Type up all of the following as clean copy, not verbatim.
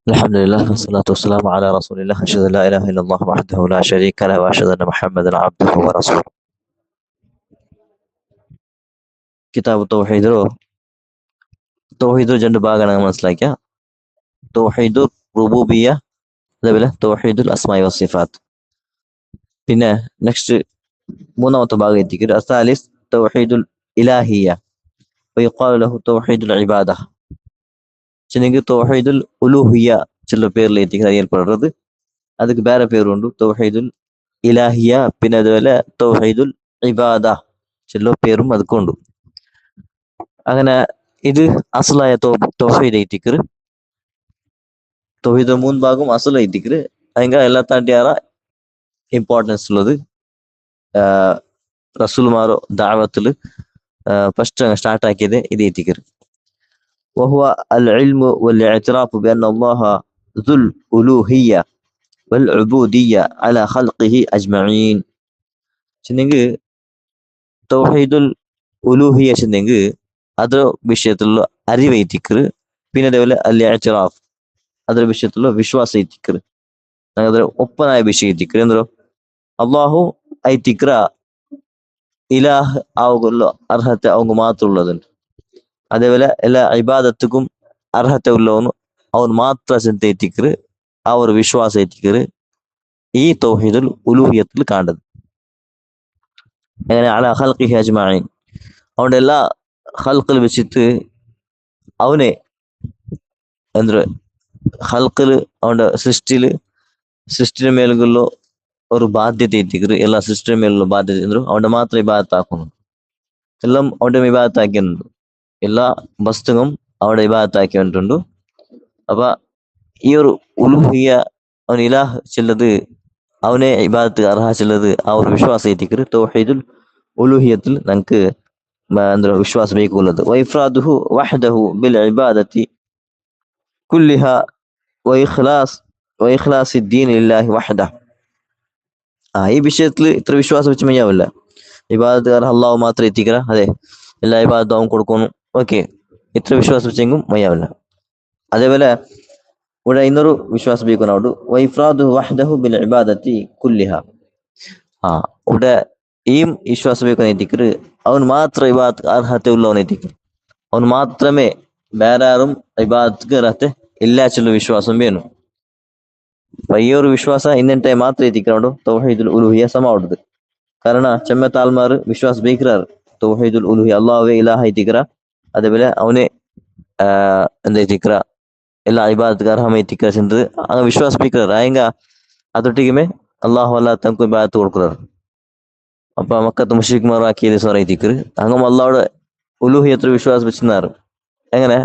الحمد لله والصلاة والسلام على رسول الله أشهد أن لا إله إلا الله وحده لا شريك له وأشهد أن محمدا عبده ورسوله. കിതാബ് തൗഹീദ് രണ്ട് ഭാഗമാണ് മനസ്സിലാക്കിയ. തൗഹീദു റുബൂബിയ്യ, അതേപോലെ തൗഹീദുൽ അസ്മാഇ വസിഫാത്ത്. പിന്നെ നെക്സ്റ്റ് മൂന്നാമത്തെ ഭാഗം എത്തിക്കും അസാലിസ് തൗഹീദുൽ ഇലാഹിയ്യ വയുഖാലു ലഹു തൗഹീദുൽ ഇബാദ. ചെന്നെങ്കിൽ തൗഹീദുൽ ഉലൂഹിയ്യ ചില പേരിൽ എത്തിക്കുന്നത് അറിയപ്പെടുന്നത്. ಅದಕ್ಕೆ ಬೇರೆ പേರು ಉಂಟು തൗഹീദുൽ ഇലാഹിയ. പിന്നെ അതുപോലെ തൗഹീദുൽ ഇബാദ ചെല്ലോ പേരും ಅದಕ್ಕುಂಟು. അങ്ങനെ ഇത് അസലായ തൗഹീദ് ಐತಿಕ್ರು. തൗഹീദ് മൂന്ന് ഭാഗം അസൽ ಐತಿಕ್ರು. അതിങ്ക എല്ലാ താണ്ടിയാറ ಇಂಪಾರ್ಟೆನ್ಸ್ ഉള്ളത് റസൂൽമാരോ ദഅവത്തിൽ ഫസ്റ്റ് സ്റ്റാർട്ട് ആക്കിയത് ഇത് ಐತಿಕ್ರು. وهو العلم والاعتراف بأن الله ذو الألوهية والعبودية على خلقه أجمعين. ചെന്നെങ്കിൽ തൗഹീദുൽ ഉലൂഹിയ ചെന്നെങ്കിൽ ಅದರ ವಿಷಯದಲ್ಲೂ ಅರಿವು ಐತಿಕ್ರು. പിന്നെ അതേപോലെ അൽ ഇഅ്തിറാഫ് ಅದರ ವಿಷಯದಲ್ಲೂ ವಿಶ್ವಾಸ ಐತಿಕ್ರು. ಅದರ ಒಪ್ಪನಾಯ ವಿಷಯ ಐತಿಕ್ರು. ಎಂದ್ರು ಅಲ್ಲಾಹು ಐತಿಕ್ರ ഇലാഹ് ആവുകല്ലോ അർഹത அவங்க മാത്രം ഉള്ളതുണ്ട്. അതേപോലെ എല്ലാ ഇബാദത്തുക്കും അർഹത ഉള്ളവನು അവൻ മാത്ര ചിന്ത ಐತಿಕ್ರು. ആ ഒരു വിശ്വാസം ಐತಿಕ್ರು ഈ തൗഹീദുൽ ഉലൂഹിയത്തിൽ കാണുന്നത്. അങ്ങനെ അലാ ഖൽഖിഹി അജ്മഈൻ, അവന്റെ എല്ലാ ഖൽഖിൽ വെച്ചിട്ട് അവനെ ಅಂದ್ರೆ ഖൽഖിൽ അവന്റെ ಸೃಷ್ಟಿಯ ಮೇಲುಗಲ್ಲೋ ഒരു ബാധ്യത ಐತಿಕ್ರು. എല്ലാ സൃഷ്ടിಯ ಮೇലുള്ള ബാധ്യത ಅಂದ್ರು അവന്റെ മാത്രം ഇബാദത്ത് ആക്കുന്നു. എല്ലാം അവന്റെ ഇബാദത്ത് ആക്കിയുണ്ട്. എല്ലാ വസ്തുവും അവിടെ ഇബാദത്ത് ആക്കിയിട്ടുണ്ട്. അപ്പൊ ഈ ഒരു ഉലൂഹിയ അവൻ ഇലാഹ് ചെല്ലത് അവനെ ഇബാദത്ത് അർഹ ചെല്ലത് ആ ഒരു വിശ്വാസം ಐತಿಕ್ರು തൗഹീദുൽ ഉലൂഹിയത്തിൽ നമുക്ക് ಅಂದ್ರೆ ವಿಶ್ವಾಸ ಬೇಕು ಉಳ್ಳದು. ವೈಫ್ರಾದುಹು ವಹದಹು ಬಿಲ್ ಇಬಾದತಿ ಕುಲ್ಲಿಹ വൈഖ്ലാസ് الدين لله وحده. ഈ വിഷയത്തിൽ ഇത്ര വിശ്വാസം വെച്ച് മതിയാവില്ല. ഇബാദത്ത് അല്ലാഹു മാത്രം എത്തിക്കറ, അതെ എല്ലാ ഇബാദത്തും അവൻ കൊടുക്കുന്നു, ഓക്കെ, ഇത്ര വിശ്വാസം വെച്ചെങ്കിലും മതിയാവില്ല. അതേപോലെ ഇവിടെ ಇನ್ನೊരു വിശ്വാസം ಬೇಕು ನಾವು വൈഫ്രാദുഹു വഹദഹു ബിൽ ഇബാദത്തി കുല്ലിഹ. ഇവിടെ ഈ വിശ്വാസം ಬೇಕು എത്തിക്കറ് അവൻ മാത്രം ഇബാദത്ത് അർഹത ഉള്ളവൻ എത്തിക്കറ്. അവൻ മാത്രമേ വേറെ ആരും ഇബാദത്ത് അർഹത ഇല്ല ചൊല്ലുന്ന വിശ്വാസം വേണം. ഈ ഒരു ವಿಶ್ವಾಸ ಇನ್ನೆಂಟೆ ಮಾತ್ರ ಐತಿಕ್ರು ತೌಹೀದುಲ್ ಉಲೂಹಿಯ ಸಮ ಹೊಡ್ದು. ಕಾರಣ ಚೆಮ್ಮೆ ತಾಲ್ಮಾರು ವಿಶ್ವಾಸ ಬೇಕ್ರಾರು ತೌಹೀದುಲ್ ಉಲೂಹಿಯ ಅಲ್ಲಾಹವೇ ಇಲಾಹ ಐತಿಕ್ರ. അതേപോലെ അവനെ എന്താ എല്ലാ ഇബാദത്ത് അർഹമ ಐತಿಕ್ರ ചെന്നത് അങ്ങ് വിശ്വാസ ಬೇಕ್ರಾರು. ആയെങ്ക ಅದೊಟ್ಟಿಗೆ അല്ലാഹു അല്ലാ തങ്ങൾക്ക് ഇബാദത്ത് കൊടുക്കുറാರು. അപ്പൊ മക്കത്ത് മുശ്രിക്മാർ ആക്കിയത് സ്വറ ಐತಿಕ್ರು. അങ്ങും അല്ലാഹുടെ ഉലൂഹിയത്തിൽ വിശ്വാസം വെച്ചിരുന്നാറ്. എങ്ങനെ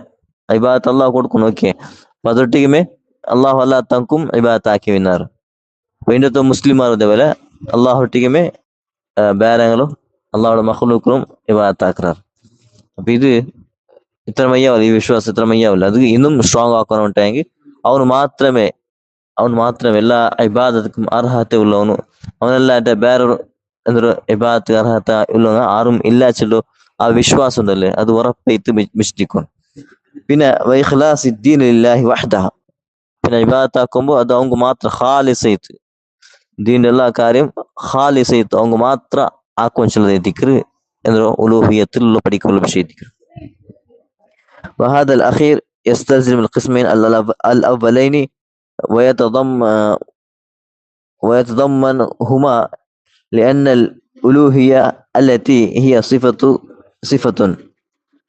ഇബാദത്ത് അല്ലാഹു കൊടുക്കുന്നു, ഓക്കെ, അപ്പൊ ಅದೊಟ್ಟಿಗೆ അല്ലാഹു അല്ലാ തങ്ങൾക്കും ഇബാദത്ത് ആക്കി വിന്നാറ്. വീണ്ടത്തെ മുസ്ലിമാർ ഇതേപോലെ അള്ളാഹൊട്ടിಗೆ ಬೇರೆങ്ങളും അള്ളാഹുടെ മഖ്ലൂക്കും ഇബാദത്ത് ആക്കുറാറ്. അപ്പൊ ഇത് ഇത്ര മയ്യാവില്ല, ഈ വിശ്വാസം ഇത്ര മയ്യാവില്ല. അത് ഇന്നും സ്ട്രോങ് ആക്കണം ഉണ്ടെങ്കിൽ അവന് മാത്രമേ എല്ലാ ഇബാദത്തും അർഹത ഉള്ളവನು. അവനല്ലാതെ ಬೇರೆ എന്തൊരു ഇബാദത്ത് അർഹത ഉള്ളവന് ആരും ഇല്ല ചെല്ലോ ആ വിശ്വാസം ഉണ്ടല്ലേ, അത് ഉറപ്പായിട്ട് മിഷ്ടിക്കും. പിന്നെ വൈഖ്ലാസ് الدين لله وحده. പിന്നെ ഇബാദത്ത് ആക്കുമ്പോൾ അത് அவங்க മാത്രം ഖാലിസൈത്ത് ദീന്റെ എല്ലാ കാര്യം ഖാലിസൈത്ത് அவங்க മാത്രം ആക്കുവാൻ ചെല്ലത് എത്തിക്കറ് എന്നോ ഉലൂഹിയത്തിലുള്ള പഠിക്കുന്ന വിഷയം എത്തിക്കറ്. وهذا الأخير يستلزم القسمين الأولين ويتضمنهما لأن الألوهية التي هي صفة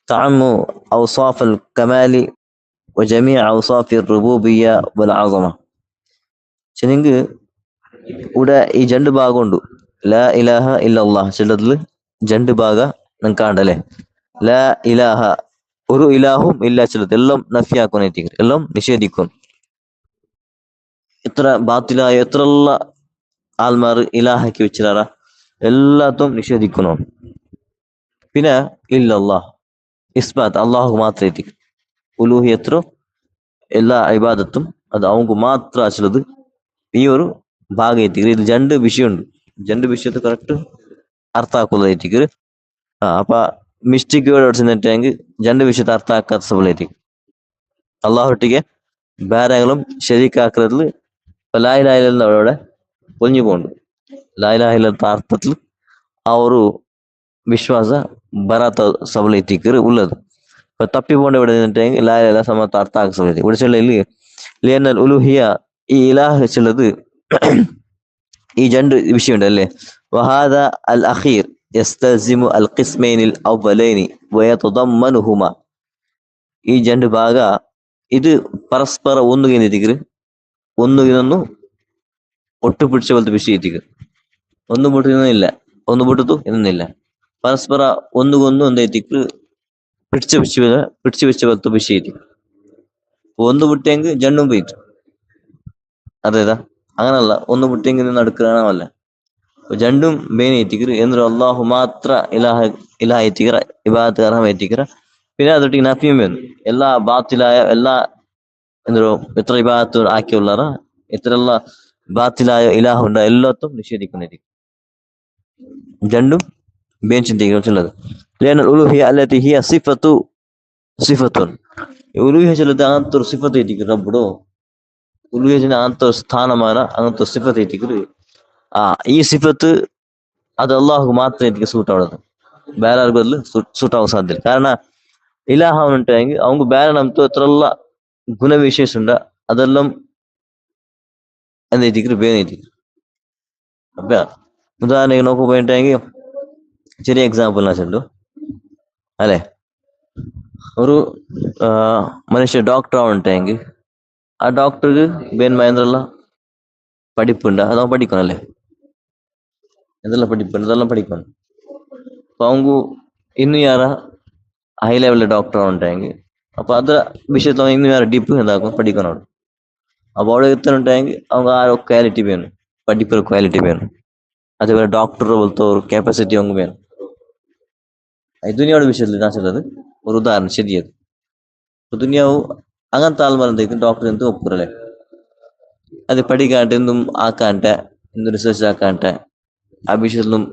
تعم أوصاف الكمال وجميع أوصاف الربوبية والعظمة. ചെന്നെങ്കിൽ ഇവിടെ ഈ രണ്ട് ഭാഗമുണ്ട്. ലാ ഇലാഹ ഇല്ലല്ലാഹ് ചിലതിൽ രണ്ട് ഭാഗ നമുക്ക് കാണണ്ടല്ലേ. ലാ ഇലാഹ ഒരു ഇലാഹും ഇല്ല ചിലത് എല്ലാം നഫിയാക്കുന്ന എല്ലാം നിഷേധിക്കും. എത്ര ബാത്തിലായ എത്രയുള്ള ആൾമാർ ഇലാഹാക്കി വെച്ചിട്ടാറ എല്ലാത്തും നിഷേധിക്കുന്നു. പിന്നെ ഇല്ലല്ലാഹ് ഇസ്ബാത്ത് അള്ളാഹു മാത്രം എത്തിക്കും. ഉലൂഹിയത്രോ എല്ലാ ഇബാദത്തും അത് அவங்க ಮಾತ್ರ ചിലത് ഈ ഒരു ഭാഗം എത്തിക്കറ്. ഇത് രണ്ട് വിഷയമുണ്ട്. രണ്ട് വിഷയത്തെ കറക്റ്റ് ಅರ್ಥ ಹಾಕೋದು ಐತಿಕ್ರು. ಅಪ್ಪ ಮಿಸ್ಟೇಕ್ ವರ್ಡ್ಸ್ ನೆಟ್ಟಂಗೆ രണ്ട് ವಿಷಯದ ಅರ್ಥ ಹಾಕತ್ ಸಬಲ್ ಐತಿ. ಅಲ್ಲಾಹೊಟ್ಟಿಗೆ ಬೇರೆங்களுം ശരിക്കാക്കുന്നതിൽ ലായിലായില്ലവിടെ പൊളിഞ്ഞു പോകുന്നുണ്ട്. ലായിലായില്ല അർത്ഥത്തിൽ ആ ഒരു വിശ്വാಸ ಬರಾತ ಸಬಲೈತಿಕರು ಉಳ್ಳದು ತಪ್ಪಿ ಬೋಂಡ ಬಿಡದಂತೆ ಲಾಯಲ ಸಮತ ಅರ್ಥ ಆಗಿಸಬೇಕು ಉಳಿಸಲು ಇಲ್ಲಿ ಲಿಯನಲ್ ಉಲುಹಿಯ ಈ ಇಲಾಹ ಚೆಲ್ಲದು ഈ രണ്ട് വിഷയമുണ്ട് അല്ലേ വഹാദ അൽ അഖീർ യസ്തസിമു അൽ ഖിസ്മൈനിൽ അവലൈനി വയതദമ്മനുഹുമ ഈ രണ്ട് ഭാಗ ഇത് ಪರಸ್ಪರ ഒന്നുകിനെതിരെ ഒന്നുകിനൊന്നു ഒട്ടുപിടിച്ച പോലത്തെ വിഷಯ ഇതിക്ക് ഒന്ന് ಬಿಟ್ಟಿಲ್ಲ ഒന്ന് ಬಿಟ್ಟದು ಇನ್ನೊಂದಿಲ್ಲ പരസ്പര ഒന്നുകൊന്നു എന്തായിത്തിക്ക് പിടിച്ചു വെച്ച പോലത്തെ വിഷയ ഇതിക്ക് ഒന്ന് ಬಿಟ್ಟೆಂಗ್ ജണ്ടും പോയിട്ട് അതേതാ അങ്ങനല്ല ഒന്ന് ಬಿಟ್ಟೆಂಗ್ നടക്കണമല്ല ജണ്ടും ಬೇನೆ ಐತಿಕ್ರ ಎಂದ್ರೆ ಅಲ್ಲಾಹು ಮಾತ್ರ ಇಲಾಹ ಐತಿಕ್ರ ಇಬಾದತ್ ಅರ್ಹಂ ಐತಿಕ್ರ പിന്നെ അതൊട്ട് നഫിയും വേണം എല്ലാ ബാത്തിലായ എല്ലാ എന്തൊരു എത്ര ഇബാദത്ത് ആക്കിയുള്ളാರ എത്രയെല്ല ബാത്തിലായ ഇലാഹ ഉണ്ട് എല്ലാത്തും നിഷേധിക്കുന്നതായിരിക്കും രണ്ടും ബേഞ്ചിന്റെയുള്ളത് ഉലുഹിയ അല്ലത്തി ഹിയ സിഫത്തുൻ ഉലുഹിയ ചെല്ലത് അങ്ങനത്തെ ഒരു സിഫത്ത് ಐತಿಕ್ರ റബ്ബുടോ ഉലുഹിയത്തിന് അങ്ങനത്തെ ഒരു സ്ഥാനമാന അങ്ങനത്തെ ഒരു സിഫത്ത് ಐತಿಕ್ರ ഈ സിഫത്ത് അത് അള്ളാഹു മാത്രമേ എനിക്ക് സൂട്ട് ആവുന്നത് ಬೇರೆ ಯಾರ ಬದಲು ಸೂಟ್ ಆಗೋ ಸಾಧ್ಯ ಇಲ್ಲ ಕಾರಣ ಇಲಾಹ ಅವನುಂಟಾಗಿ ಅವಂಗ ಬೇರೆ ನಮ್ತು ಎತ್ರಲ್ಲ ಗುಣ ವಿಶೇಷ ಉಂಡ ಅದೆಲ್ಲಂ എന്തെയ്തിക്ര ಬೇನೈತಿക്ര അപ്പൊ ഉദാഹരണത്തിന് നോക്കു പോയിട്ടെങ്കിൽ ചെറിയ എക്സാമ്പിൾ ഞാൻ ചെല്ലു അല്ലെ ഒരു മനുഷ്യ ഡോക്ടർ ആവുന്നുണ്ടെങ്കിൽ ആ ഡോക്ടർക്ക് ಬೇನ್മായന്ത്രല്ല പഠിപ്പുണ്ട് അതവൻ പഠിക്കണം അല്ലേ എന്തെല്ലാം പഠിപ്പുണ്ട് അതെല്ലാം പഠിക്കണം അപ്പൊ അവങ്കു ഇನ್ನು ಯಾರ ഹൈ ലെവലിലെ ഡോക്ടർ ആവുന്നുണ്ടെങ്കിൽ അപ്പൊ അത് വിഷയത്തിൽ അവൻ ഇನ್ನು ಯಾರ ഡീപ്പ് എന്താക്കും പഠിക്കണം അവിടെ അപ്പൊ അവിടെ എത്തുന്നുണ്ടെങ്കിൽ அவங்க ആ ക്വാലിറ്റി വേണം പഠിപ്പിൽ ക്വാലിറ്റി വേണം അതേപോലെ ഡോക്ടർ പോലത്തെ ഒരു ಕೆಪಾಸಿಟಿ அவங்க വേണം ദുനിയാവുടെ വിഷയത്തിൽ ഞാൻ ചെല്ലത് ഒരു ഉദാഹരണം ശരിയത് ദുനിയാവ് അങ്ങനത്തെ ആൾമാർ എന്തായിരിക്കും ഡോക്ടർ എന്തും ഒപ്പുറല്ലേ അത് പഠിക്കാണ്ട് എന്തും ആക്കാണ്ട് എന്തും റിസർച്ച് ആക്കാണ്ട് ആ വിഷയത്തിലും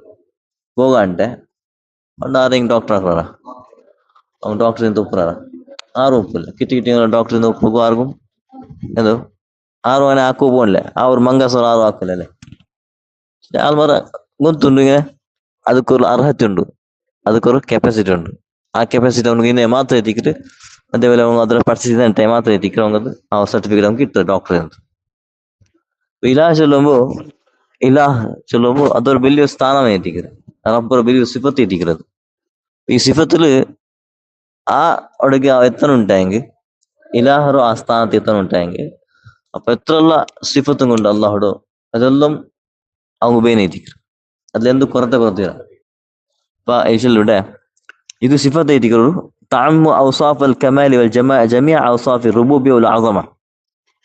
പോകാണ്ട് അതുകൊണ്ട് ആരെങ്കിലും ഡോക്ടർ ആക്കാറാ അവൻ ഡോക്ടർ എന്ത് ഒപ്പുറാ ആരും ഒപ്പില്ല കിട്ടി ഡോക്ടർ എന്ത് ഒപ്പും ആർക്കും എന്തോ ആരും അങ്ങനെ ആക്കോ പോകണില്ലേ ആ ഒരു ಮಂಗಸರು ആരും ആക്കില്ലല്ലേ ആൾമാർ ಗೊತ್ತುಂಡು ഇങ്ങനെ ಅದಕ್ಕೊಂದು ಅರ್ಹತೆ ಉಂಟು ಅದಕ್ಕೊಂದು ಕೆಪಾಸಿಟಿ ಉಂಟು ಆ ಕೆಪಾಸಿಟಿ ಅವ್ನಿಗೆ ಇನ್ನೇ ಮಾತ್ರ ಎತ್ತಿಕ್ಕಿട്ട് അതേപോലെ അവൻ അതിൽ പഠിച്ചിട്ട് മാത്രം എത്തിക്കണം അവങ്കത് ആ സർട്ടിഫിക്കറ്റ് നമുക്ക് കിട്ടും ഡോക്ടർ എന്ന് ഇലാഹ് ചൊല്ലുമ്പോ അതൊരു വലിയ സ്ഥാനമായി എത്തിക്കുന്നത് റബ്ബ് വലിയ സിഫത്ത് എത്തിക്കുന്നത് ഈ സിഫത്തില് ആ അവിടേക്ക് എത്തനുണ്ടായെങ്കിൽ ഇലാഹറോ ആ സ്ഥാനത്ത് എത്തനുണ്ടായെങ്കിൽ അപ്പൊ എത്രയുള്ള സിഫത്തും കൊണ്ട് അള്ളാഹുടോ അതെല്ലാം அவங்க ಬೇನೆಯ್ತಿಕ್ರ ಅದ್ಲೆಂದು ಕೊರತೆ ಅಪ್ಪ ಐಶಲ್ಲುಡೆ ಇದು ಸಿಫತ್ ಐತಿಕ್ರು ತಾಮು ಔಸಾಫ್ ಅಲ್ ಕಮಾಲಿ ವಲ್ ಜಮೀع ಔಸಾಫ್ റുബൂബിയ വൽ അസമ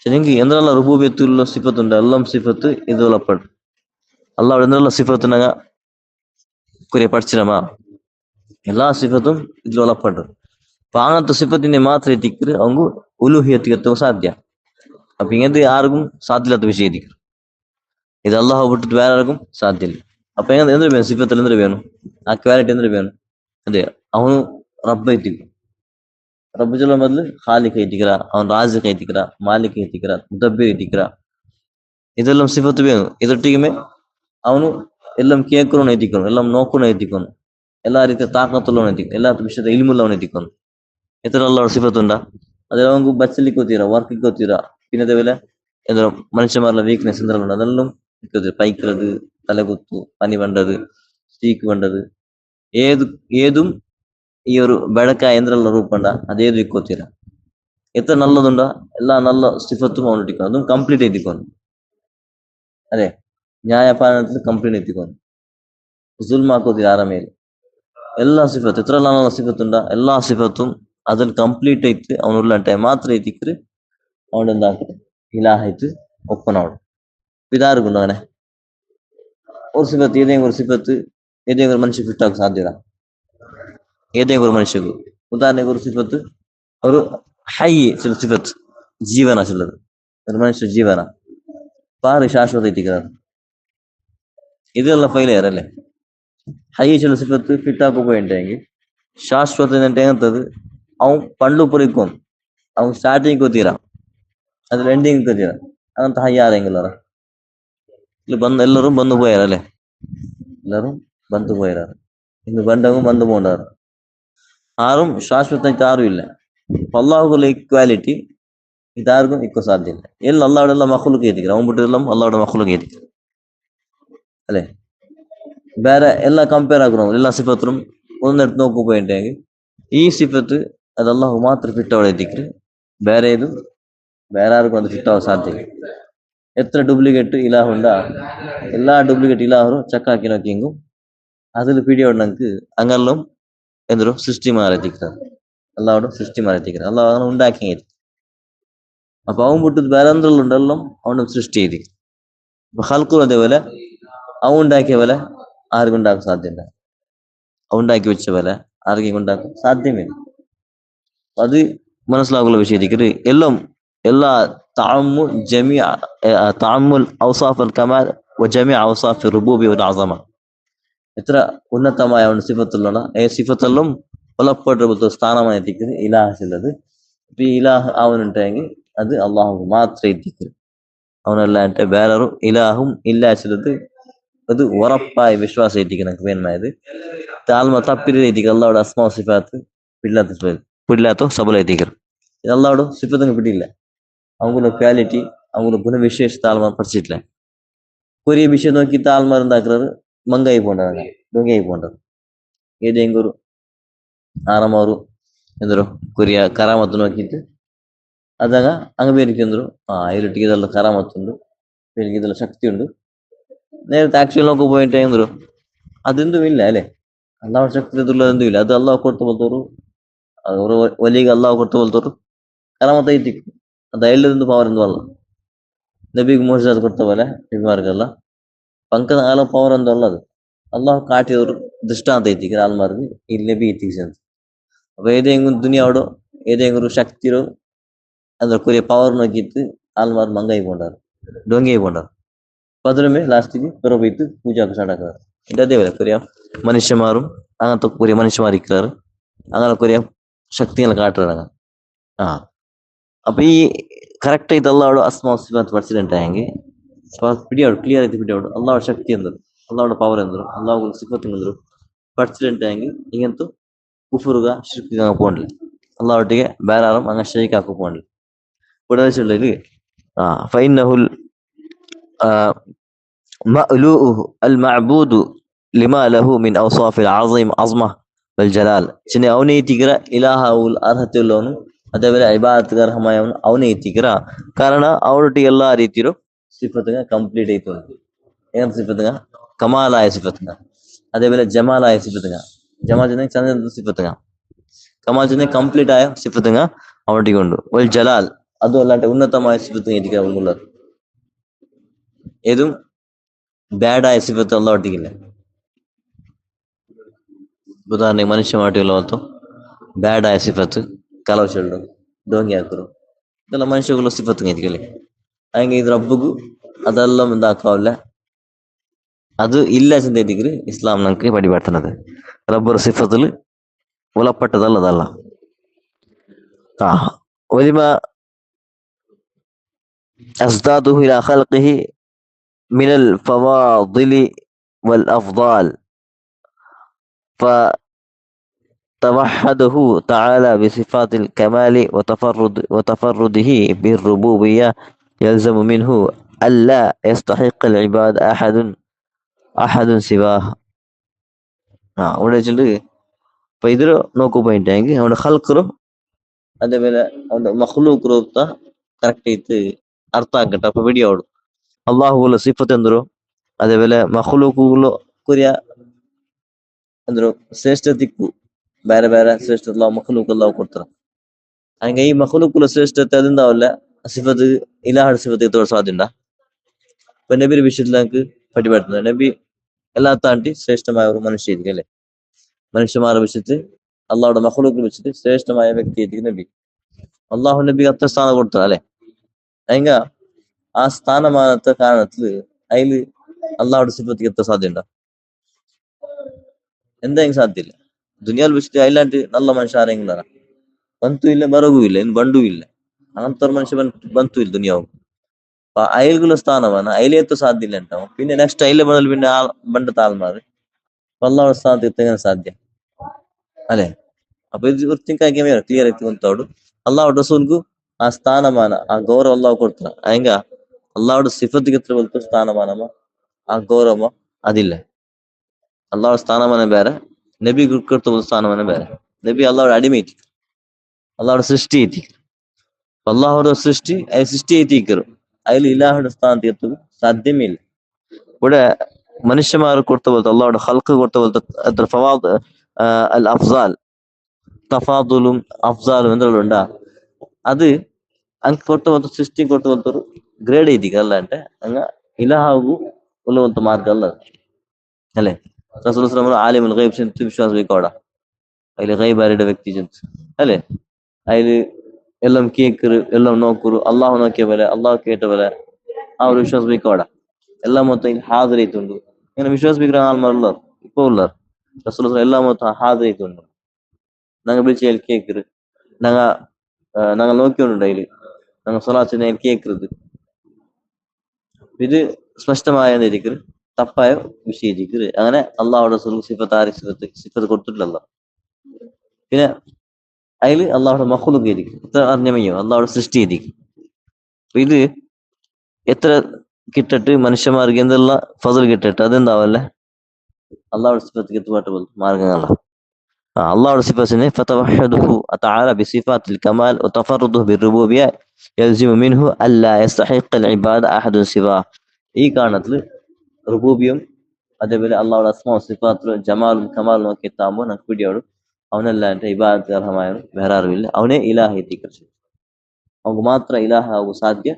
ശരിയെങ്കിൽ എന്തെല്ലാം റുബൂബിയത്തുള്ള സിഫത്ത് ഉണ്ട് എല്ലാം സിഫത്ത് ഇതുള്ളപ്പെട്ട് അള്ളാഹ് എന്തെല്ലാം സിഫത്തിനക കുറെ പഠിച്ചിരമാ എല്ലാ സിഫത്തും ഇതിലൊളപ്പെട്ട് അപ്പൊ അങ്ങനത്തെ സിഫത്തിനെ മാത്രം എത്തിക്ര് அவங்க ഉലൂഹിയത്ത് എത്തുക സാധ്യ അപ്പൊ ഇങ്ങനത്തെ ആർക്കും സാധ്യമില്ലാത്ത വിഷയം എത്തിക്ര് ഇത് അള്ളാഹു വിട്ടിട്ട് വേറെ ആർക്കും സാധ്യമില്ല അപ്പൊ എന്തൊരു വേണം സിഫത്തിൽ എന്തൊരു വേണം ആ ക്വാലിറ്റി എന്തൊരു വേണം അതെ ಅವನು ರಬ್ಬ ಐತಿಕ್ರ ರಬ್ಬ ಚಲೋ ಮೊದಲು ಖಾಲಿಕ್ ಐತಿಕ್ರ ಅವನು ರಾಜಿಕ್ ಐತಿಕ್ರ ಮಾಲಿಕ್ ಐತಿಕ್ರ ಮುದಬ್ಬಿರ್ ಐತಿಕ್ರ ഇതെല്ലാം സിഫത്ത് വേണം ഇതൊട്ടിക്കുമേ ಅವನು എല്ലാം കേൾക്കണോ എത്തിക്കണം എല്ലാം നോക്കണോ എത്തിക്കണം എല്ലാ ರೀತಿಯ ತಾಕತ್ತುള്ളವನು ಎತ್ತಿക്കണം എല്ലാ ವಿಷಯದ ಇಲ್ಮುಳ್ಳವನು ಎತ್ತಿക്കണം ഇത്ര ഉള്ള സിഫത്തുണ്ടാ അത് അവർക്ക് ബച്ചലിക്ക് ಗೊತ್ತಿರ ವರ್ಕಿಗೆ ಗೊತ್ತಿರ പിന്നെ അതേപോലെ എന്താ മനുഷ്യന്മാരുടെ വീക്ക്നെസ് എന്തെല്ലാം അതെല്ലാം പൈക്கிறது തലകുത്തു പനി വേണ്ടത് സ്റ്റീക്ക് വേണ്ടത് ഏതും ഈ ഒരു ಬೆಳಕಾಯ എന്തെല്ലാം ರೂಪಂಡ അതേದು ಇಕ್ಕೋತೀರ എത്ര നല്ലതുണ്ട എല്ലാ നല്ല സിഫത്തും അവൻ എത്തിക്കണം അതും കംപ്ലീറ്റ് എത്തിക്കണം അതെ ನ್ಯಾಯಪಾಲನത്തിൽ ಕಂಪ್ಲೀಟ್ ಎತ್ತಿಕೊಂಡು ಜುಲ್ಮ್ ಹಾಕೋದಿಲ್ಲ ಯಾರ ಮೇಲೆ ಎಲ್ಲಾ ಸಿಫತ್ ಎത്ര നല്ല സിഫത്തുണ്ട എല്ലാ സിഫത്തും അതിൽ കംപ്ലീറ്റ് ആയിട്ട് അവനുള്ളട്ടെ മാത്രം എത്തിക്കറ് അവൻ എന്താക്കും ഇലാഹായിട്ട് ഒപ്പനോടും ഇതാർക്കുണ്ടോ അങ്ങനെ ഒരു സിഫത്ത് ഏതെങ്കിലും ഒരു മനുഷ്യ കിട്ടാൻ സാധ്യത ഏതെങ്കിലും ഒരു മനുഷ്യക്ക് ഉദാഹരണക്ക് ഒരു സിഫത്ത് ഒരു ഹൈ ചില സിഫത്ത് ജീവന ചിലത് ഒരു മനുഷ്യ ജീവന പാറ് ശാശ്വത എത്തിക്കുന്നത് ഇതെല്ലാം ഫെയിലിയർ അല്ലേ ഹൈ ചില സിഫത്ത് ഫിട്ടാക്കി പോയിട്ടുണ്ടെങ്കിൽ ಶಾಶ್ವತ ಎಂತದು ಅವನ್ ಪಂಡ್ಲು ಪುರಿಕೋನ್ ಅವ್ನ್ ಸ್ಟಾರ್ಟಿಂಗ್ ಗೊತ್ತಿರ ಅದ್ರಲ್ಲಿ ಎಂಡಿಂಗ್ ಕರಿಯ ಅದಂತ ಹಯ್ಯಾರೆಂಗಿಲ್ಲ ಇಲ್ಲಿ ಬಂದು ಎಲ್ಲರೂ ಬಂದು പോയാറല്ലേ എല്ലാരും ಬಂದು പോയാറ് ഇന്ന് ബന്ധവും ಬಂದು പോണ്ടാറ് ആരും ಶಾಶ್ವತ ആരും ഇല്ല അള്ളാഹുക്കുള്ള ഈക്വാലിറ്റി ഇതാർക്കും ഇക്കോ സാധ്യമില്ല എല്ലാം അള്ളാഹുടെ എല്ലാം മക്കള് കേറ്റിക്കണം അവൻ ಬಿಟ್ಟೆല്ലാം ಅಲ್ಲಾಹുടെ മക്കള് കേറ്റിക്കണം അല്ലെ ಬೇರೆ ಎಲ್ಲ ಕಂಪೇರ್ ಆಗುವ ಎಲ್ಲ ಸಿಫತ್രും ഒന്നെടുത്ത് നോക്കു പോയിട്ടുണ്ടെങ്കിൽ ഈ സിഫത്ത് അത് അള്ളാഹു മാത്രം ഫിറ്റ് എത്തിക്കല് വേറെ ആർക്കും അത് ഫിറ്റ് ആവാൻ സാധ്യത എത്ര ഡ്യൂപ്ലിക്കേറ്റ് ഇലാഹുണ്ടാ എല്ലാ ഡ്യൂപ്ലിക്കേറ്റ് ഇലാഹറും ചക്കാക്കി നോക്കിയെങ്കും അതിൽ പിടിയോടനക്ക് അങ്ങെല്ലാം എന്തൊരു സൃഷ്ടി മാറിത്തിക്കുന്നത് അള്ളാഹുടെ സൃഷ്ടി മാറിത്തിക്കുന്നത് അള്ളാഹു അങ്ങനെ ഉണ്ടാക്കി അപ്പൊ അവൻ വിട്ടത് വേറെ എന്തെല്ലാം ഉണ്ടെല്ലാം അവന് സൃഷ്ടി ചെയ്തി അപ്പൊ ഹൽക്കും അതേപോലെ അവൻ ഉണ്ടാക്കിയ പോലെ ആർക്കും ഉണ്ടാക്കാൻ സാധ്യത അവൻ ഉണ്ടാക്കി വെച്ച പോലെ ആർക്കും ഉണ്ടാക്കാൻ സാധ്യമേ അത് മനസ്സിലാകുള്ള വിഷയത്തിക്ക് എല്ലാം എല്ലാ താമു ജമീ താമുൽ ഔസാഫ് അൽ കമാൽ വജമീ ഔസാഫ് റുബൂബി വൽ അസമ എത്ര ഉന്നതമായ അവന്റെ സിഫത്തുള്ള സിഫത്തെല്ലാം കൊലപ്പെട്ട സ്ഥാനമായി എത്തിക്കുന്നത് ഇലാഹുള്ളത് ഇപ്പൊ ഈ ഇലാഹ് അവനുണ്ടെങ്കിൽ അത് അള്ളാഹു മാത്രമേ എത്തിക്കൂ അവനല്ലാണ്ട് വേറൊരു ഇലാഹും ഇല്ലാച്ചത് അത് ഉറപ്പായ വിശ്വാസം എത്തിക്കണം വേണമായത് താൽമ തപ്പിരി എത്തിക്കുക അള്ളാഹുടെ അസ്മാ സിഫാത്ത് പിടില്ലാത്ത സബല എത്തിക്കണം ഇത് അള്ളാഹുടെ സിഫത്തിന് പിടിയില്ല അവങ്ങളുടെ ക്വാലിറ്റി അവങ്ങളുടെ ഗുണവിശേഷ താൽമാർ പഠിച്ചിട്ടില്ല കൊറിയ വിഷയം നോക്കി താൽമാർ എന്താക്കുന്നത് ಮಂಗಾಯಿ പോണ്ടതാണ് ഡൊങ്കയായി പോണ്ടത് ഏതെങ്കിലും ഒരു ആറമാರು ಎಂದರು ಕೊರಿಯ ಕರಾಮತ್ತು ನೋಕಿತ್ತು ಅದಾಗ ಹಂಗ ಬೇರೆ ಅಂದ್ರು ಇಲ್ಲಿಟ್ಟಿಗೆ ಇದೆಲ್ಲ ಕರಾಮತ್ತುಂಡು ಬೇರೆ ಇದೆಲ್ಲ ಶಕ್ತಿ ಉಂಡು നേരത്തെ ആക്ച്വലി നോക്കി പോയിട്ട് എന്തൊരു അതെന്തും ഇല്ല അല്ലെ അള്ളാഹു ശക്തി എന്തും ഇല്ല അത് അള്ളാഹു കൊടുത്ത പോലത്തോರು ಅವರು ಒಲಿಗೆ ಅಲ್ಲಾಹ್ ಕೊಟ್ಟು ಹೋಲ್ತವ್ರು ಕರಾಮತ್ ಐತಿ ಅದು ಐಲ್ಲದಿಂದ ಪವರ್ ಎಂದು ಅಲ್ಲ ನಬಿಗೆ ಮೋಜಾದ್ ಕೊಡ್ತ പോലെ ನಬಿമാർക്കല്ല പങ്കದ ആല പവർ ಎಂದು ಅಲ್ಲ ಅದು അള്ളാഹു കാട്ടിയವರು ദൃഷ്ടാന്ത ಐತಿ ആൽമാർക്ക് ഈ നബി എത്തിച്ചത് അപ്പൊ ഏതെങ്കിലും ദുനിയാവോടോ ഏതെങ്കിലും ശക്തിയോ എന്താ കൊറിയ പവർ നോക്കിയിട്ട് ആൽമാർ മങ്കായി പോണ്ടാറ് ഡൊങ്കയായി പോണ്ടാറ് അപ്പൊ അതിനുമേ ലാസ്റ്റിക്ക് പിറ പോയിട്ട് പൂജ സ്റ്റാർട്ടാക്കാറ് എന്റെ അതേപോലെ കൊറിയ മനുഷ്യന്മാരും അങ്ങനത്തെ കൊറിയ മനുഷ്യന്മാരിക്കാറ് അങ്ങനെ കൊറിയ ശക്തികൾ കാട്ടുകയാണ് അപ്പൊ ഈ കറക്റ്റ് ആയിട്ട് അള്ളാഹുടെ അസ്മാ സിഫാത്ത് പഠിച്ചിട്ടുണ്ടെങ്കിൽ പിടിയോട് ക്ലിയർ ആയിട്ട് പിടിയോട് അള്ളാഹുടെ ശക്തി എന്തൊരു അള്ളാഹുടെ പവർ എന്തൊരു അള്ളാഹു സിഫത്ത് എന്തൊരു പഠിച്ചിട്ടുണ്ടെങ്കിൽ ഇങ്ങനത്തെ കുഫറുക ഷിർക്കുക പോകണ്ടില്ല അള്ളാഹുട്ടിಗೆ ಬೇರೆ ആരും അങ്ങനെ ഷെയ്ക്കാക്കി പോകണ്ടില്ല ഇവിടെ വെച്ചിട്ടുണ്ടെങ്കിൽ فإنه مألوءه المعبود لما له من أوصاف العظيم عظمة والجلال ചിന്നെ അവനെ എത്തിക്കറ ഇലാഹാവുൽ അർഹത്തുള്ളവനും അതേപോലെ ഇബാദത്ത് അർഹമായവನು ಅವನೇ ಎತ್ತಿಕರ ಕಾರಣ ಅವರೊಟ್ಟಿಗೆ ಎಲ್ಲಾ ರೀತಿಯರು ಸಿಫತ್ಗ ಕಂಪ್ಲೀಟ್ ಆಯ್ತು ಏನ್ ಸಿಫತ್ಗ ಕಮಾಲಾಯ ಸಿಫತ್ಗ അതേപോലെ ജമാലായ സിഫത്തുക ജമാൽ ജന ചന്ദ്ര സിഫത്തുക കമാൽ ജന കംപ്ലീറ്റ് ആയ സിഫത്തുക അവർക്ക് ഉണ്ട് ഒരു ജലാൽ അതും അല്ലാണ്ട് ഉന്നതമായ സിഫത്തുക എനിക്ക് ഉള്ളത് ഏതും ബാഡായ സിഫത്ത് അല്ല ഒട്ടിക്കില്ല ഉദാഹരണ മനുഷ്യമായിട്ടുള്ള പോലത്തെ ബാഡായ സിഫത്ത് കലവശുള്ളു ഡോങ്ങി ಹಾಕರು ಇದೆಲ್ಲ ಮನುಷ್ಯಗಳ ಸಿಫತ್ತು ಎತ್ತಿക്കല്ലേ ಹಂಗೆ ಇದು ರಬ್ಬಗೂ അതെല്ലാം എന്താക്കാവില്ല അത് ഇല്ല ചിന്തയ്ക്ക് ഇസ്ലാം നമുക്ക് പഠിപ്പെടുത്തുന്നത് റബ്ബർ സിഫത്തിൽ ഉളപ്പെട്ടതല്ലതല്ല ولما أزداده إلى خلقه من الفواضل والأفضال فتوحده تعالى بصفات الكمال وتفرده بالربوبية يلزم منه ألا يستحق العباد أحد سواه ഇവിടെ വെച്ചിട്ട് ഇപ്പൊ ഇതില് നോക്കു പോയിട്ടെങ്കിൽ അവന്റെ ഹൽക്കറും അതേപോലെ അവന്റെ മഹ്ലൂക്കറും കറക്റ്റ് ആയിട്ട് ಅರ್ಥ ಆಗಟ್ಟ ಅಪ್ಪ ಬಿಡಿಯೋಡು ಅಲ್ಲಾಹುಲ ಸಿಫತ್ ಎಂದರು അതേപോലെ മഖ്ലൂക്കുകളോ കൊറിയ ಎಂದರು ಶ್ರೇಷ್ಠ ದಿಕ್ಕು ಬೇರೆ ಬೇರೆ ಶ್ರೇಷ್ಠ ಮಖಲೂಕಲ್ಲ ಕೊಡ್ತಾರೆ ಹಂಗೆ ಈ ಮಖಲೂಕುಲ ಶ್ರೇಷ್ಠತೆ അതെന്താവില്ല സിഫത്ത് ഇലാഹയുടെ സിഫത്ത് തോർസാദ്യണ്ട ഇപ്പൊ നബിയുടെ വിഷയത്തിൽ നമുക്ക് പഠിപ്പെടുത്തുന്നത് നബി എല്ലാ താണ്ടി ശ്രേഷ്ഠമായ ഒരു മനുഷ്യരിക്കും അല്ലെ മനുഷ്യന്മാരെ വെച്ചിട്ട് അള്ളാഹുടെ മഖ്ലൂക്കിൽ വെച്ചിട്ട് ശ്രേഷ്ഠമായ വ്യക്തി നബി അള്ളാഹു നബിക്ക് അത്ര സ്ഥാനം കൊടുത്തത് അല്ലെ ಹೆಂಗ ಆ ಸ್ಥಾನಮಾನದ ಕಾರಣത്തിൽ അതില് അള്ളാഹുടെ സിഫത്ത് എത്താൻ സാധ്യത എന്തായാലും സാധ്യല്ല ദുനിയാൽ വെച്ചിട്ട് അല്ലാണ്ട് നല്ല മനുഷ്യ ആരെങ്കിലും ಬಂತು ಇಲ್ಲ ಬರಗೂ ಇಲ್ಲ ಇನ್ನು ಬಂಡೂ ಇಲ್ಲ അങ്ങനത്തെ ഒരു മനുഷ്യ ಬಂತು ಇಲ್ಲಿ ದುನಿಯಾವು അയൽക്കുള്ള സ്ഥാനമാണ് അതിലേത്തു സാധ്യത ഉണ്ടാവും പിന്നെ നെക്സ്റ്റ് അതിലെ മുതൽ പിന്നെ ആ ബണ്ട താൽമാറ് അള്ളാഹുടെ സ്ഥാനത്ത് എങ്ങനെ സാധ്യ അല്ലെ അപ്പൊ ಇದು ತಿಂಕಾಗಿ ಕ್ಲಿಯರ್ ಆಗಿ ಉಂಟಾಡು ಅಲ್ಲಾಹ್ ರಸೂಲ್ಗೂ ಆ ಸ್ಥಾನಮಾನ ಆ ಗೌರವ ಅಲ್ಲಾಹ್ ಕೊಡ್ತಾರ ಹಂಗ ಅಲ್ಲಾಹ್ ಸಿಫತ್ಗೆ ಬಲ್ತು ಸ್ಥಾನಮಾನಮ ಆ ಗೌರವ ಅದಿಲ್ಲ ಅಲ್ಲಾಹ್ ಸ್ಥಾನಮಾನ ಬೇರೆ ನಬಿ ಕೊಡ್ತ ಸ್ಥಾನಮಾನ ಬೇರೆ ನಬಿ ಅಲ್ಲಾಹ್ ಅಡಿಮೆ ಐತಿ ಅಲ್ಲಾಹ್ ಸೃಷ್ಟಿ ಐತಿ അള്ളാഹുടെ സൃഷ്ടി സൃഷ്ടി എത്തിക്കರು അതിൽ ഇലാഹുടെ സ്ഥാനത്ത് എത്തുക സാധ്യമേ ഇല്ല ഇവിടെ മനുഷ്യന്മാർ കൊടുത്ത പോലത്തെ അള്ളാഹുടെ ഹൽക്ക് കൊടുത്ത പോലത്തെ ഫവാദ് അൽ അഫ്സാൽ തഫാദുലും അഫ്സാലും എന്തെല്ലാം ഉണ്ടാ അത് ಅಂಕ್ ಕೊಟ್ಟ ಒಂದು ಸೃಷ್ಟಿ ಕೊಟ್ಟ ಒಂದು ಗ್ರೇಡ್ ಐತಿ ಅಲ್ಲ అంటే ಹಂಗ ಇಲಾಹಗೂ ಉಲ್ಲವಂತ ಮಾರ್ಗ ಅಲ್ಲ ಅല്ലേ റസൂൽ ആലിമുൽ ഗൈബ് ചെന്ന് വിശ്വാസം വെക്കോടാ അതിൽ ഗൈബ് ആരുടെ വ്യക്തി ചെന്ന് അല്ലേ അതിൽ എല്ലാം കേക്കറ് എല്ലാം നോക്കറ് അള്ളാഹു നോക്കിയ പോലെ അള്ളാഹു കേട്ട പോലെ ആ ഒരു വിശ്വാസം വെക്കോടാ എല്ലാം മൊത്തം ഇതിൽ ഹാജരೈತುಂಡು ഇങ്ങനെ വിശ്വാസിക്കുന്ന ആൾമാരുള്ളവർ ഇപ്പൊ ഉള്ളവർ റസൂൽ എല്ലാം മൊത്തം ഹാജരೈತುಂಡು ഞങ്ങൾ വിളിച്ച് കേക്കറ് ഞങ്ങൾ നോക്കിയോണ്ട് അതിൽ ഞങ്ങൾ സ്വലാത്തിനെ കേക്കരുത് ഇത് സ്പഷ്ടമായ രീതിക്ക് തപ്പായ വിശദീകരിക്കരുത് അങ്ങനെ അള്ളാഹുടെ സിഫത്ത് സിഫത്ത് കൊടുത്തിട്ടില്ലല്ലോ പിന്നെ അതിൽ അള്ളാഹുടെ മഖ്ലൂഖ് ചെയ്തിരിക്കും എത്ര അറിഞ്ഞമയോ അള്ളാഹുടെ സൃഷ്ടി ചെയ്തിരിക്കും അപ്പൊ ഇത് എത്ര കിട്ടിട്ട് മനുഷ്യന്മാർക്ക് എന്തെല്ലാം ഫസൽ കിട്ടിട്ട് അതെന്താവല്ലേ അള്ളാഹുടെ സിഫത്ത് എത്തുപാട്ട് മാർഗങ്ങളാണ് അള്ളാഹുടെ സിഫത്തിനെ ഫതവഹദുഹു തആല ബിസിഫാത്തിൽ കമാൽ വതഫറദുഹു ബിർറുബൂബിയ്യ യൽസിമു മിൻഹു അല്ലാ യസ്തഹിഖൽ ഇബാദ അഹദുൻ സിവാ ഈ കാണത്തില് റുബൂബിയും അതേപോലെ അള്ളാഹുടെ അസ്മാഉ സിഫാത്തിലും ജമാലും കമാലും ഒക്കെ എത്താകുമ്പോൾ നമുക്ക് പിടിയോടും അവനല്ലാണ്ട് ഇബാദത്ത് അർഹമായവൻ വേറെ അറിവില്ല അവനെ ഇലാഹ എത്തിക്കറിച്ചു അവർക്ക് മാത്രം ഇലാഹ ആകും സാധ്യ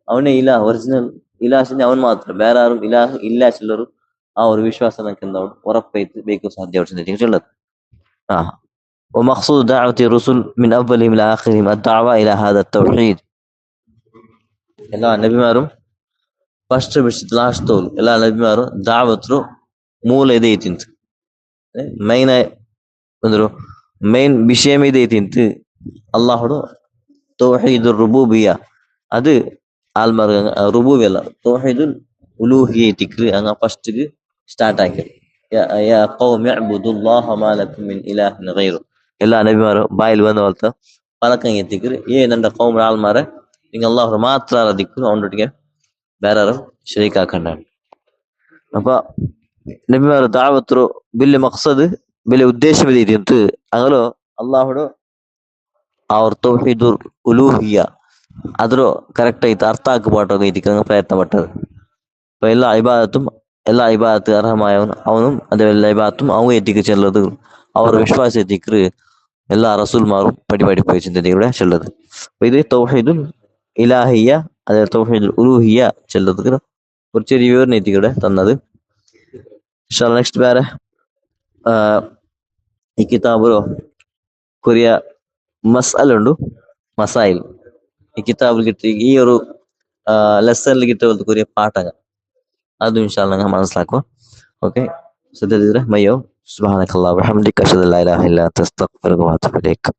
അവനെ ഇലാഹ ഒറിജിനൽ ഇലാഹിന്റെ അവൻ മാത്രം വേറെ ആരും ഇലാഹ ഇല്ല ചിലരും ആ ഒരു വിശ്വാസം നമുക്ക് എന്താവും ഉറപ്പായിട്ട് ബേക്കും സാധ്യത ومقصود دعوة الرسل من أولهم إلى آخرهم الدعوة إلى هذا التوحيد എല്ലാ നബിമാരും ಫಸ್ಟ್ ಬಿಡಿಸಿದ ಲಾಸ್ಟ್ ತೋಲು ಎಲ್ಲ ನಬಿಮಾರು ದಾವತ್ರು ಮೂಲ ಇದೆ ಐತಿಂತ ಮೈನ್ ಅಂದ್ರು ಮೈನ್ ವಿಷಯ ಇದೆ ಐತಿಂತ ಅಲ್ಲಾಹುಡು ತೌಹೀದ್ ರುಬೂಬಿಯ ಅದು ಆಲ್ಮಾರ್ ರುಬೂಬಿ ಅಲ್ಲ ತೌಹೀದ್ ಉಲೂಹಿಯ ಐತಿಕ್ರಿ ಹಂಗ ಫಸ್ಟ್ ಸ್ಟಾರ್ಟ್ ಆಕಿರಿ ಯಾ ಕೌಮಿ ಅಬ್ದುಲ್ಲಾಹ ಮಾ ಲಕುಂ ಮಿನ್ ಇಲಾಹಿನ್ ಗೈರು ಎಲ್ಲ ನಬಿಮಾರು ಬಾಯಲ್ಲಿ ಬಂದ ಹೋಲ್ತ ಪಲಕಂಗೆ ಎತ್ತಿಕ್ರಿ ನಂದ ಕೌಮ್ ಆಲ್ಮಾರೆ ನಿಂಗೆ ಅಲ್ಲಾಹು ಮಾತ್ರ ದಿಕ್ಕು ಅವನೊಟ್ಟಿಗೆ ಬೇರೆ ಶರೀಕ್ ಹಾಕೊಂಡಾണ് അപ്പൊ നബിമാർ ദഅവത്തു വലിയ മഖ്സദ് വലിയ ഉദ്ദേശം ഇതെಂತ അങ്ങലോ ಅಲ್ಲಾಹುಡು ಅವ್ರ ತೌಹೀದುಲ್ ಉಲೂಹಿಯ್ಯ ಅದ್ರ ಕರೆಕ್ಟ್ ಆಯ್ತು ಅರ್ಥ ആക്കപ്പെട്ട രീതിക്ക് പ്രയത്നം പെട്ടത് അപ്പൊ എല്ലാ ഇബാദത്തും അർഹമായവൻ അവനും അതേ എല്ലാ ഇബാദത്തും അവൻ എത്തിക്കുള്ളത് അവർ വിശ്വാസം എത്തിക്കറ് എല്ലാ റസൂൽമാരും പടി പോയി ചിന്തയുടെ ചെല്ലത് അപ്പൊ ഇത് തൗഹീദുൽ ഇലാഹിയ്യ അതെ തൗഹീദുൽ ഉലൂഹിയ്യ ചെല്ലത് കുറച്ച് വിവരണം എത്തിക്കൂടെ തന്നത് നെക്സ്റ്റ് വേറെ ഈ കിതാബിലോ കൊറിയ മസ്അല ഉണ്ട് മസായിൽ ഈ കിതാബിൽ കിട്ടി ഈ ഒരു ലെസണിൽ കിട്ടിയ കൊറിയ പാഠങ്ങൾ അതും ഇൻഷാല്ലാ ഞാൻ മനസ്സിലാക്കുക ഓക്കെ ശ്രദ്ധിച്ചിട്ട് മയ്യോ സുബ്ഹാനക്കല്ലാഹു വബിഹംദിക അഷ്ഹദു അല്ലാ ഇലാഹ ഇല്ലാ അൻത അസ്തഗ്ഫിറുക വഅതുബു ഇലൈക്